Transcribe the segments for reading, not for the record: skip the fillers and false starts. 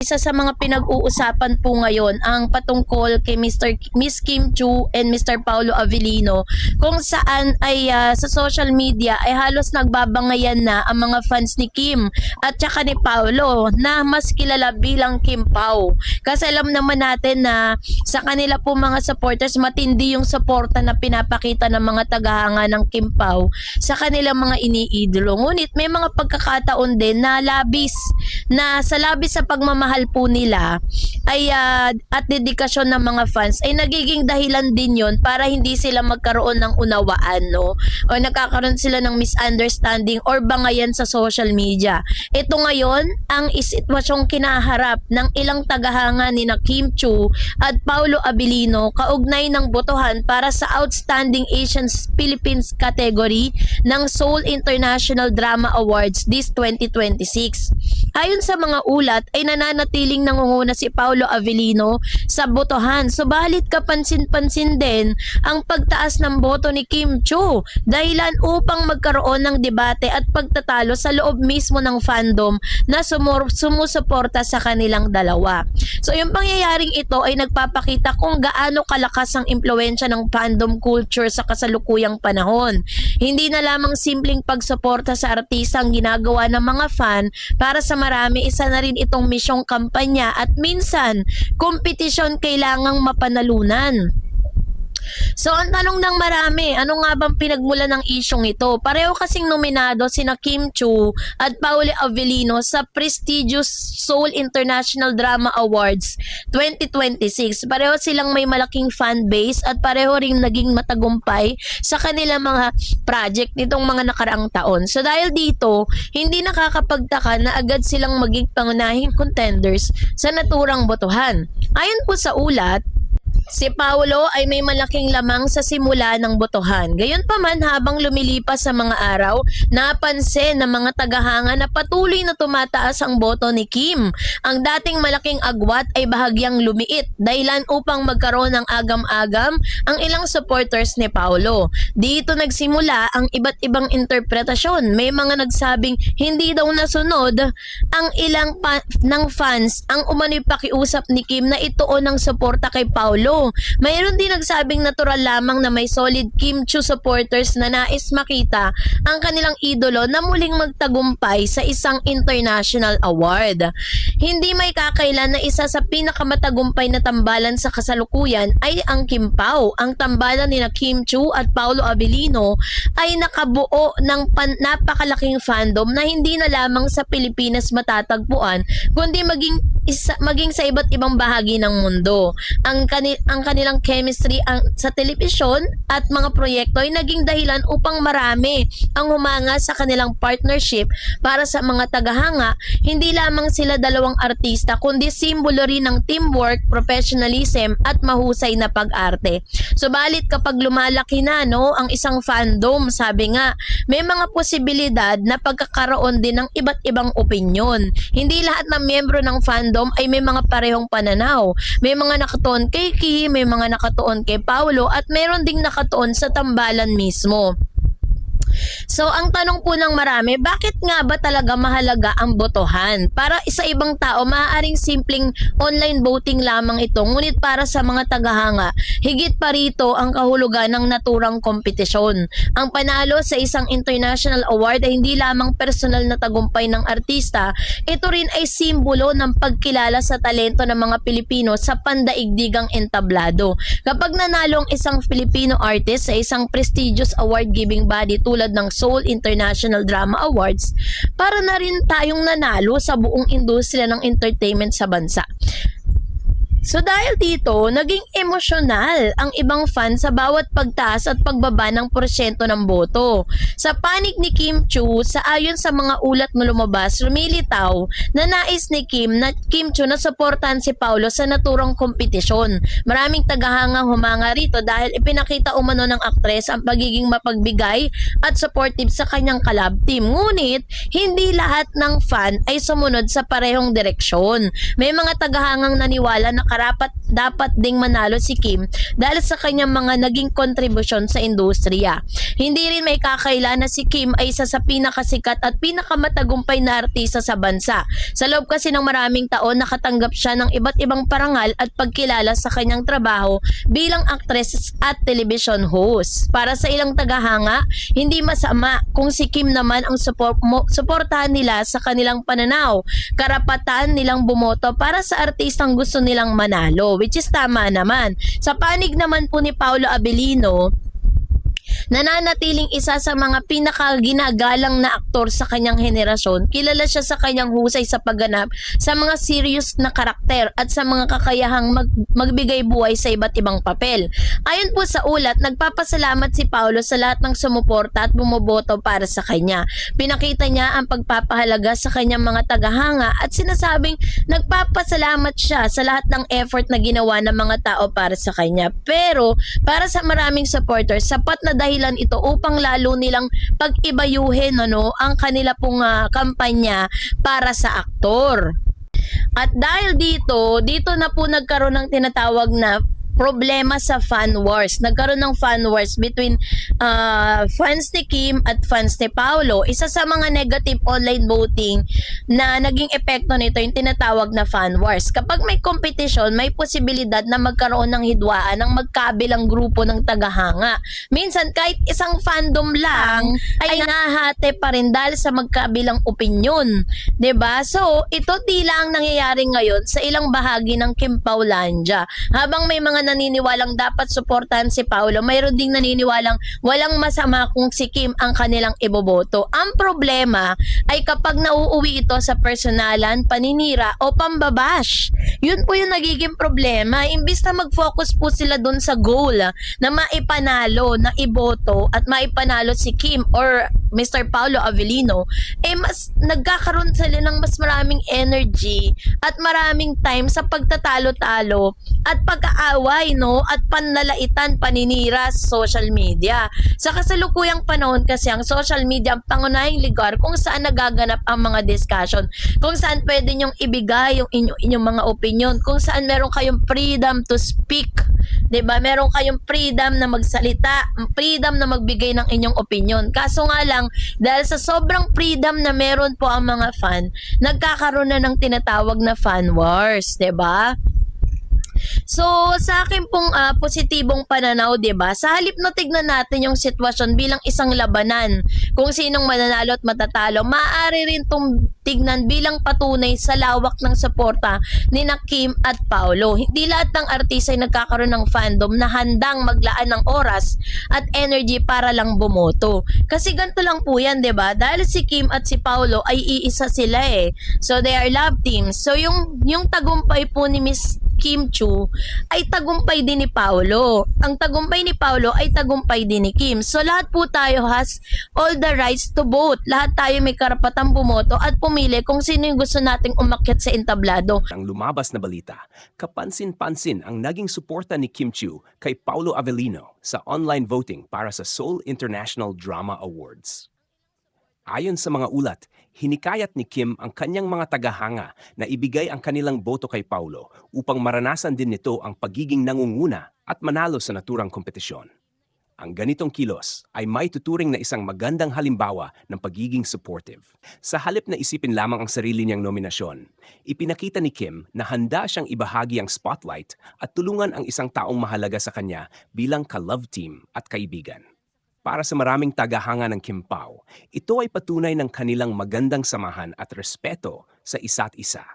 Isa sa mga pinag-uusapan po ngayon ang patungkol kay Miss Kim Chiu and Mr. Paulo Avellino, kung saan ay sa social media ay halos nagbabangayan na ang mga fans ni Kim at saka ni Paulo na mas kilala bilang Kim Pao. Kasi alam naman natin na sa kanila po mga supporters, matindi yung suporta na pinapakita ng mga tagahanga ng Kim Pao sa kanilang mga iniidolo. Ngunit may mga pagkakataon din na sa labis sa pagmamahal po nila ay at dedikasyon ng mga fans ay nagiging dahilan din yon para hindi sila magkaroon ng unawaan, no? O nagkakaroon sila ng misunderstanding or bangayan sa social media. Ito ngayon ang sitwasyong kinaharap ng ilang tagahanga ni Kim Chiu at Paulo Avellino kaugnay ng botohan para sa Outstanding Asian Philippines category ng Seoul International Drama Awards this 2026. Ayon sa mga ulat ay nananatiling nangunguna si Paulo Avellino sa botohan. Subalit kapansin-pansin din ang pagtaas ng boto ni Kim Chiu, dahilan upang magkaroon ng debate at pagtatalo sa loob mismo ng fandom na sumusuporta sa kanilang dalawa. So yung pangyayaring ito ay nagpapakita kung gaano kalakas ang impluwensya ng fandom culture sa kasalukuyang panahon. Hindi na lamang simpleng pagsuporta sa artista ang ginagawa ng mga fan para sa marami, isa na rin itong misyong kampanya at minsan kompetisyon kailangang mapanalunan. So ang tanong ng marami, ano nga bang pinagmulan ng isyong ito? Pareho kasing nominado sina Kim Chiu at Paulo Avellino sa prestigious Seoul International Drama Awards 2026. Pareho silang may malaking fan base at pareho ring naging matagumpay sa kanilang mga project nitong mga nakaraang taon. So dahil dito, hindi nakakapagtaka na agad silang maging pangunahing contenders sa naturang botohan. Ayon po sa ulat, si Paulo ay may malaking lamang sa simula ng botohan. Gayunpaman, habang lumilipas sa mga araw, napansin ng mga tagahanga na patuloy na tumataas ang boto ni Kim. Ang dating malaking agwat ay bahagyang lumiit, dahilan upang magkaroon ng agam-agam ang ilang supporters ni Paulo. Dito nagsimula ang iba't ibang interpretasyon. May mga nagsabing hindi daw nasunod ang ilang ng fans ang umano'y pakiusap ni Kim na ituon ng suporta kay Paulo. Mayroon din nagsabing natural lamang na may solid Kim Chiu supporters na nais makita ang kanilang idolo na muling magtagumpay sa isang international award. Hindi may kakailan na isa sa pinakamatagumpay na tambalan sa kasalukuyan ay ang Kim Pao. Ang tambalan ni Kim Chiu at Paulo Avellino ay nakabuo ng napakalaking fandom na hindi na lamang sa Pilipinas matatagpuan, kundi maging sa iba't ibang bahagi ng mundo. Ang kanilang chemistry sa telebisyon at mga proyekto ay naging dahilan upang marami ang humanga sa kanilang partnership para sa mga tagahanga. Hindi lamang sila dalawang artista, kundi simbolo rin ng teamwork, professionalism at mahusay na pag-arte. Subalit kapag lumalaki na ang isang fandom, sabi nga, may mga posibilidad na pagkakaroon din ng iba't ibang opinyon. Hindi lahat ng miyembro ng fandom ay may mga parehong pananaw. May mga nakatuon kay Kim, may mga nakatuon kay Paulo at meron ding nakatuon sa tambalan mismo. So ang tanong po ng marami, bakit nga ba talaga mahalaga ang botohan? Para sa ibang tao, maaaring simpleng online voting lamang ito, ngunit para sa mga tagahanga, higit pa rito ang kahulugan ng naturang kompetisyon. Ang panalo sa isang international award ay hindi lamang personal na tagumpay ng artista, ito rin ay simbolo ng pagkilala sa talento ng mga Pilipino sa pandaigdigang entablado. Kapag nanalo ang isang Filipino artist sa isang prestigious award-giving body tulad ng Seoul International Drama Awards, para na rin tayong nanalo sa buong industriya ng entertainment sa bansa. So dahil dito, naging emosyonal ang ibang fans sa bawat pagtaas at pagbaba ng porsyento ng boto. Sa panig ni Kim Chiu, ayon sa mga ulat na lumabas, lumilitaw na nais ni Kim Chiu na suportahan si Paulo sa naturang kompetisyon. Maraming tagahangang humanga rito dahil ipinakita umano ng aktres ang pagiging mapagbigay at supportive sa kanyang collab team. Ngunit, hindi lahat ng fan ay sumunod sa parehong direksyon. May mga tagahangang naniwala na karapat dapat ding manalo si Kim dahil sa kanyang mga naging kontribusyon sa industriya. Hindi rin may kakaila na si Kim ay isa sa pinakasikat at pinakamatagumpay na artista sa bansa. Sa loob kasi ng maraming taon, nakatanggap siya ng iba't ibang parangal at pagkilala sa kanyang trabaho bilang actress at television host. Para sa ilang tagahanga, hindi masama kung si Kim naman ang suportahan nila sa kanilang pananaw. Karapatan nilang bumoto para sa artistang gusto nilang manalo, which is tama naman. Sa panig naman po ni Paolo Abilino, nananatiling isa sa mga pinakaginagalang na aktor sa kanyang henerasyon. Kilala siya sa kanyang husay sa pagganap sa mga serious na karakter at sa mga kakayahang magbigay buhay sa iba't ibang papel. Ayon po sa ulat, nagpapasalamat si Paolo sa lahat ng sumuporta at bumoboto para sa kanya. Pinakita niya ang pagpapahalaga sa kanyang mga tagahanga at sinasabing nagpapasalamat siya sa lahat ng effort na ginawa ng mga tao para sa kanya. Pero para sa maraming supporters, sapat na dahilan ito upang lalo nilang pag-ibayuhin ang kanila pong kampanya para sa aktor. At dahil dito na po nagkaroon ng tinatawag na problema sa fan wars. Nagkaroon ng fan wars between fans ni Kim at fans ni Paolo. Isa sa mga negative online voting na naging epekto nito yung tinatawag na fan wars. Kapag may competition, may posibilidad na magkaroon ng hidwaan ng magkabilang grupo ng tagahanga. Minsan kahit isang fandom lang ay nahate pa rin dahil sa magkabilang opinion. 'Di ba? So, ito tila ang nangyayari ngayon sa ilang bahagi ng Kim Paulandia. Habang may mga naniniwalang dapat suportahan si Paolo, mayroon ding naniniwalang walang masama kung si Kim ang kanilang iboboto. Ang problema ay kapag nauuwi ito sa personalan, paninira o pambabash. Yun po yung nagiging problema. Imbis na mag-focus po sila dun sa goal na maipanalo, na iboto at maipanalo si Kim or Mr. Paolo Abilino, mas nagkakaroon sila ng mas maraming energy at maraming time sa pagtatalo-talo at pag-aaway at panlalaitan, paninira sa social media. Sa kasalukuyang panahon kasi ang social media ang pangunahing lugar kung saan nagaganap ang mga discussion, kung saan pwede nyong ibigay yung inyong mga opinion, kung saan meron kayong freedom to speak, 'di ba? Meron kayong freedom na magsalita, freedom na magbigay ng inyong opinion. Kaso nga lang, dahil sa sobrang freedom na meron po ang mga fan, nagkakaroon na ng tinatawag na fan wars, 'di ba? So, sa akin pong positibong pananaw, 'di ba? Sa halip na tignan natin yung sitwasyon bilang isang labanan, kung sinong mananalo at matatalo, maaari rin tong tignan bilang patunay sa lawak ng suporta ni Kim at Paolo. Hindi lahat ng artista ay nagkakaroon ng fandom na handang maglaan ng oras at energy para lang bumoto. Kasi ganito lang po yan, 'di ba? Dahil si Kim at si Paolo ay iisa sila eh. So, they are love teams. So, yung tagumpay po ni Miss Kim Chiu ay tagumpay din ni Paolo. Ang tagumpay ni Paolo ay tagumpay din ni Kim. So lahat po tayo has all the rights to vote. Lahat tayo may karapatang bumoto at pumili kung sino yung gusto nating umakyat sa entablado. Ang lumabas na balita, kapansin-pansin ang naging suporta ni Kim Chiu kay Paolo Abilino sa online voting para sa Seoul International Drama Awards. Ayon sa mga ulat, hinikayat ni Kim ang kanyang mga tagahanga na ibigay ang kanilang boto kay Paolo upang maranasan din nito ang pagiging nangunguna at manalo sa naturang kompetisyon. Ang ganitong kilos ay may tuturing na isang magandang halimbawa ng pagiging supportive. Sa halip na isipin lamang ang sarili niyang nominasyon, ipinakita ni Kim na handa siyang ibahagi ang spotlight at tulungan ang isang taong mahalaga sa kanya bilang ka-love team at kaibigan. Para sa maraming tagahanga ng Kim Pao, ito ay patunay ng kanilang magandang samahan at respeto sa isa't isa.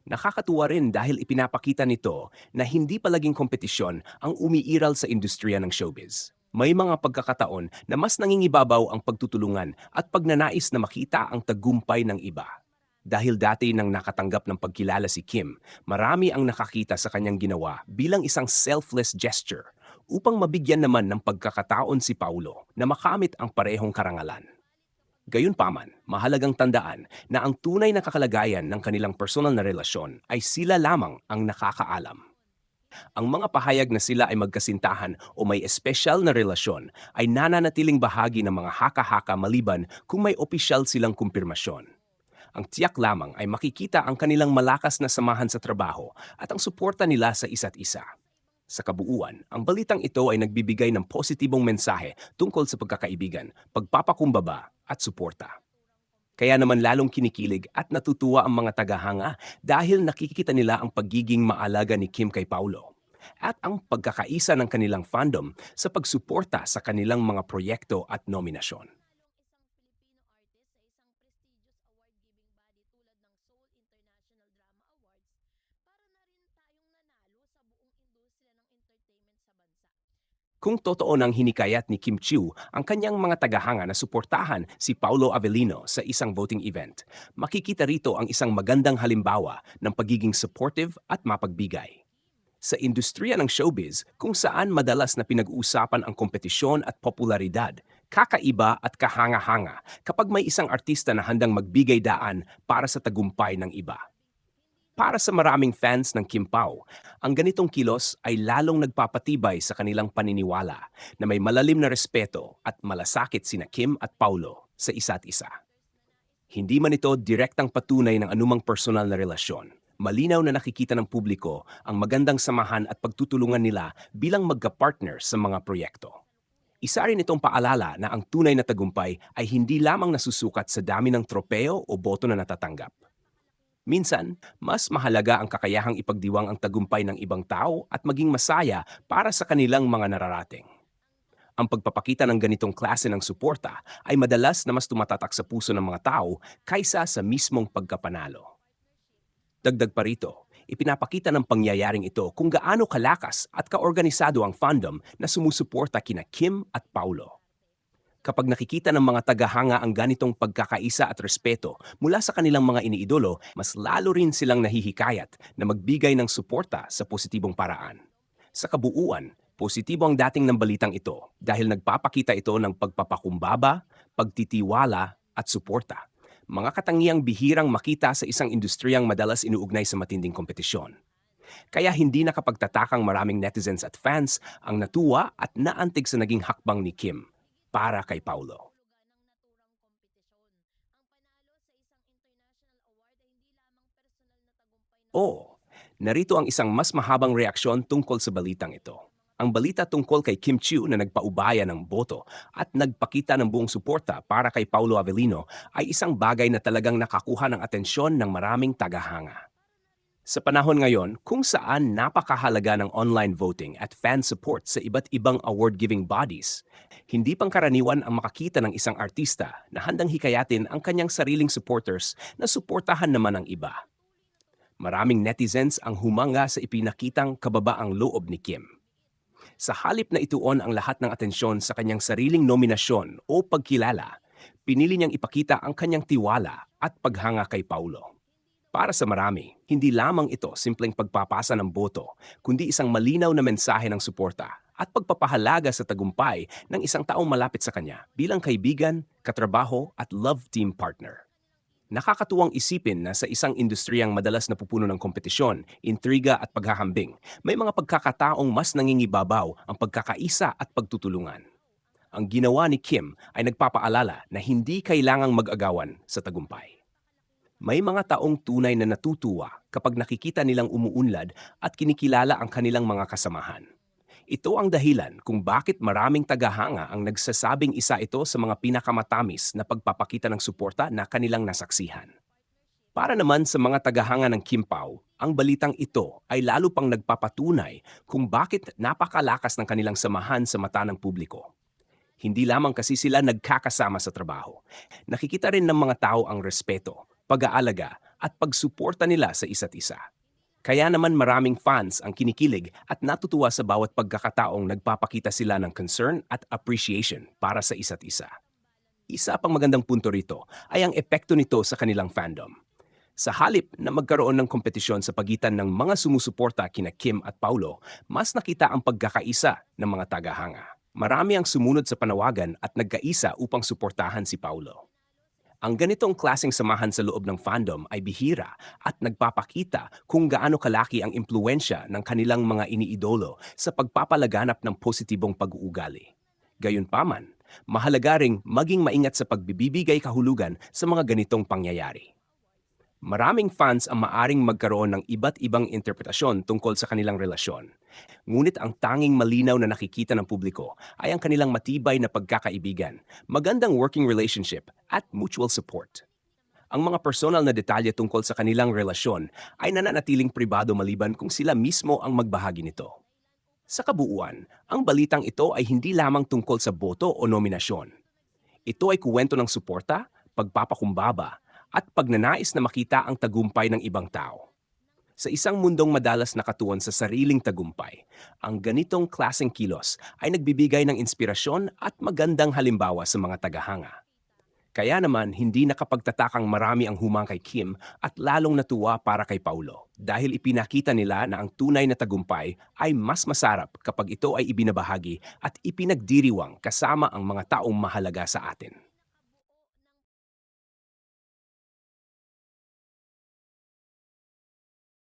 Nakakatuwa rin dahil ipinapakita nito na hindi palaging kompetisyon ang umiiral sa industriya ng showbiz. May mga pagkakataon na mas nangingibabaw ang pagtutulungan at pagnanais na makita ang tagumpay ng iba. Dahil dati nang nakatanggap ng pagkilala si Kim, marami ang nakakita sa kanyang ginawa bilang isang selfless gesture upang mabigyan naman ng pagkakataon si Paolo na makamit ang parehong karangalan. Gayunpaman, mahalagang tandaan na ang tunay na kakalagayan ng kanilang personal na relasyon ay sila lamang ang nakakaalam. Ang mga pahayag na sila ay magkasintahan o may espesyal na relasyon ay nananatiling bahagi ng mga haka-haka maliban kung may opisyal silang kumpirmasyon. Ang tiyak lamang ay makikita ang kanilang malakas na samahan sa trabaho at ang suporta nila sa isa't isa. Sa kabuuan, ang balitang ito ay nagbibigay ng positibong mensahe tungkol sa pagkakaibigan, pagpapakumbaba at suporta. Kaya naman lalong kinikilig at natutuwa ang mga tagahanga dahil nakikita nila ang pagiging maalaga ni Kim kay Paulo at ang pagkakaisa ng kanilang fandom sa pagsuporta sa kanilang mga proyekto at nominasyon. Kung totoo nang hinikayat ni Kim Chiu ang kanyang mga tagahanga na suportahan si Paulo Avellino sa isang voting event, makikita rito ang isang magandang halimbawa ng pagiging supportive at mapagbigay. Sa industriya ng showbiz, kung saan madalas na pinag-uusapan ang kompetisyon at popularidad, kakaiba at kahanga-hanga kapag may isang artista na handang magbigay daan para sa tagumpay ng iba. Para sa maraming fans ng Kim Pao, ang ganitong kilos ay lalong nagpapatibay sa kanilang paniniwala na may malalim na respeto at malasakit sina Kim at Paulo sa isa't isa. Hindi man ito direktang patunay ng anumang personal na relasyon, malinaw na nakikita ng publiko ang magandang samahan at pagtutulungan nila bilang magka-partner sa mga proyekto. Isa rin itong paalala na ang tunay na tagumpay ay hindi lamang nasusukat sa dami ng tropeo o boto na natatanggap. Minsan, mas mahalaga ang kakayahang ipagdiwang ang tagumpay ng ibang tao at maging masaya para sa kanilang mga nararating. Ang pagpapakita ng ganitong klase ng suporta ay madalas na mas tumatatak sa puso ng mga tao kaysa sa mismong pagkapanalo. Dagdag pa rito, ipinapakita ng pangyayaring ito kung gaano kalakas at kaorganisado ang fandom na sumusuporta kina Kim at Paulo. Kapag nakikita ng mga tagahanga ang ganitong pagkakaisa at respeto mula sa kanilang mga iniidolo, mas lalo rin silang nahihikayat na magbigay ng suporta sa positibong paraan. Sa kabuuan, positibo ang dating ng balitang ito dahil nagpapakita ito ng pagpapakumbaba, pagtitiwala at suporta. Mga katangiang bihirang makita sa isang industriyang madalas inuugnay sa matinding kompetisyon. Kaya hindi nakapagtatakang maraming netizens at fans ang natuwa at naantig sa naging hakbang ni Kim para kay Paulo. Narito ang isang mas mahabang reaksyon tungkol sa balitang ito. Ang balita tungkol kay Kim Chiu na nagpaubaya ng boto at nagpakita ng buong suporta para kay Paulo Avellino ay isang bagay na talagang nakakuha ng atensyon ng maraming tagahanga. Sa panahon ngayon, kung saan napakahalaga ng online voting at fan support sa iba't ibang award-giving bodies, hindi pangkaraniwan ang makakita ng isang artista na handang hikayatin ang kanyang sariling supporters na suportahan naman ang iba. Maraming netizens ang humanga sa ipinakitang kababaang loob ni Kim. Sa halip na ituon ang lahat ng atensyon sa kanyang sariling nominasyon o pagkilala, pinili niyang ipakita ang kanyang tiwala at paghanga kay Paulo. Para sa marami, hindi lamang ito simpleng pagpapasa ng boto, kundi isang malinaw na mensahe ng suporta at pagpapahalaga sa tagumpay ng isang taong malapit sa kanya bilang kaibigan, katrabaho at love team partner. Nakakatuwang isipin na sa isang industriyang madalas napupuno ng kompetisyon, intriga at paghahambing, may mga pagkakataong mas nangingibabaw ang pagkakaisa at pagtutulungan. Ang ginawa ni Kim ay nagpapaalala na hindi kailangang mag-agawan sa tagumpay. May mga taong tunay na natutuwa kapag nakikita nilang umuunlad at kinikilala ang kanilang mga kasamahan. Ito ang dahilan kung bakit maraming tagahanga ang nagsasabing isa ito sa mga pinakamatamis na pagpapakita ng suporta na kanilang nasaksihan. Para naman sa mga tagahanga ng Kim Pao, ang balitang ito ay lalo pang nagpapatunay kung bakit napakalakas ng kanilang samahan sa mata ng publiko. Hindi lamang kasi sila nagkakasama sa trabaho. Nakikita rin ng mga tao ang respeto, pag-aalaga at pagsuporta nila sa isa't isa. Kaya naman maraming fans ang kinikilig at natutuwa sa bawat pagkakataong nagpapakita sila ng concern at appreciation para sa isa't isa. Isa pang magandang punto rito ay ang epekto nito sa kanilang fandom. Sa halip na magkaroon ng kompetisyon sa pagitan ng mga sumusuporta kina Kim at Paulo, mas nakita ang pagkakaisa ng mga tagahanga. Marami ang sumunod sa panawagan at nagkaisa upang suportahan si Paulo. Ang ganitong klaseng samahan sa loob ng fandom ay bihira at nagpapakita kung gaano kalaki ang impluensya ng kanilang mga iniidolo sa pagpapalaganap ng positibong pag-uugali. Gayunpaman, mahalaga ring maging maingat sa pagbibigay kahulugan sa mga ganitong pangyayari. Maraming fans ang maaring magkaroon ng iba't ibang interpretasyon tungkol sa kanilang relasyon. Ngunit ang tanging malinaw na nakikita ng publiko ay ang kanilang matibay na pagkakaibigan, magandang working relationship at mutual support. Ang mga personal na detalye tungkol sa kanilang relasyon ay nananatiling pribado maliban kung sila mismo ang magbahagi nito. Sa kabuuan, ang balitang ito ay hindi lamang tungkol sa boto o nominasyon. Ito ay kuwento ng suporta, pagpapakumbaba, at pagnanais na makita ang tagumpay ng ibang tao. Sa isang mundong madalas nakatuon sa sariling tagumpay, ang ganitong klaseng kilos ay nagbibigay ng inspirasyon at magandang halimbawa sa mga tagahanga. Kaya naman, hindi nakapagtatakang marami ang humang kay Kim at lalong natuwa para kay Paulo dahil ipinakita nila na ang tunay na tagumpay ay mas masarap kapag ito ay ibinabahagi at ipinagdiriwang kasama ang mga taong mahalaga sa atin.